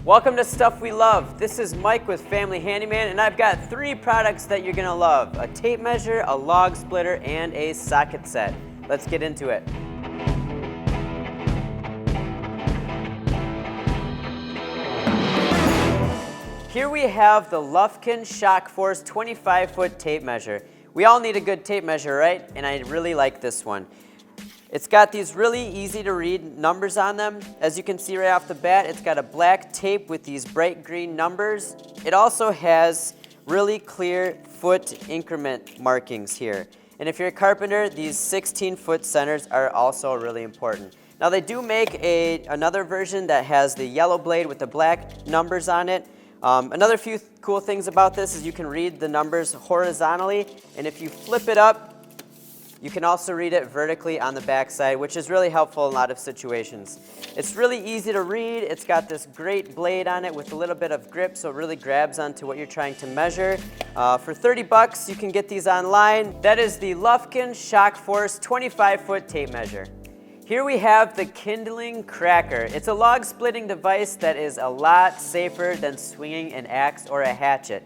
Welcome to Stuff We Love. This is Mike with Family Handyman, and I've got 3 products that you're gonna love: a tape measure, a log splitter, and a socket set. Let's get into it. Here we have the Lufkin Shock Force 25-foot tape measure. We all need a good tape measure, right? And I really like this one. It's got these really easy to read numbers on them. As you can see right off the bat, it's got a black tape with these bright green numbers. It also has really clear foot increment markings here. And if you're a carpenter, these 16-foot centers are also really important. Now they do make another version that has the yellow blade with the black numbers on it. Another few cool things about this is you can read the numbers horizontally, and if you flip it up, you can also read it vertically on the back side, which is really helpful in a lot of situations. It's really easy to read. It's got this great blade on it with a little bit of grip, so it really grabs onto what you're trying to measure. For 30 bucks, you can get these online. That is the Lufkin Shock Force 25-foot tape measure. Here we have the Kindling Cracker. It's a log splitting device that is a lot safer than swinging an axe or a hatchet.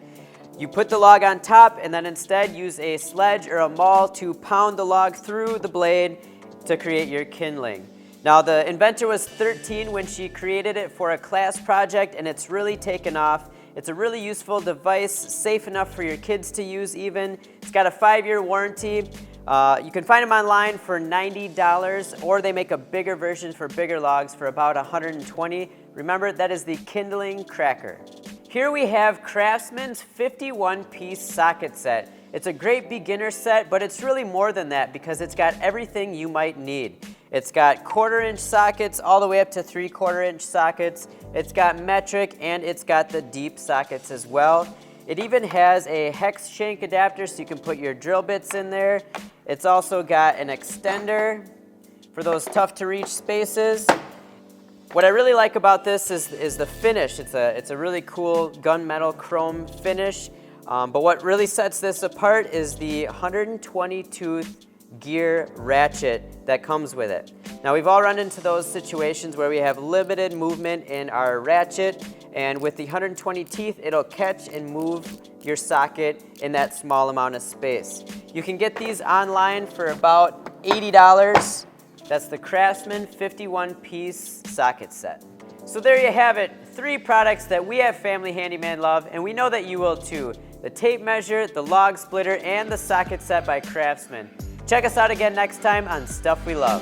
You put the log on top and then instead use a sledge or a maul to pound the log through the blade to create your kindling. Now the inventor was 13 when she created it for a class project, and it's really taken off. It's a really useful device, safe enough for your kids to use even. It's got a 5-year warranty. You can find them online for $90, or they make a bigger version for bigger logs for about $120. Remember, that is the Kindling Cracker. Here we have Craftsman's 51-piece socket set. It's a great beginner set, but it's really more than that because it's got everything you might need. It's got 1/4-inch sockets all the way up to 3/4-inch sockets. It's got metric, and it's got the deep sockets as well. It even has a hex shank adapter so you can put your drill bits in there. It's also got an extender for those tough to reach spaces. What I really like about this is the finish. It's a really cool gunmetal chrome finish. But what really sets this apart is the 120-tooth gear ratchet that comes with it. Now we've all run into those situations where we have limited movement in our ratchet, and with the 120 teeth, it'll catch and move your socket in that small amount of space. You can get these online for about $80. That's the Craftsman 51-piece socket set. So there you have it, 3 products that we at Family Handyman love, and we know that you will too. The tape measure, the log splitter, and the socket set by Craftsman. Check us out again next time on Stuff We Love.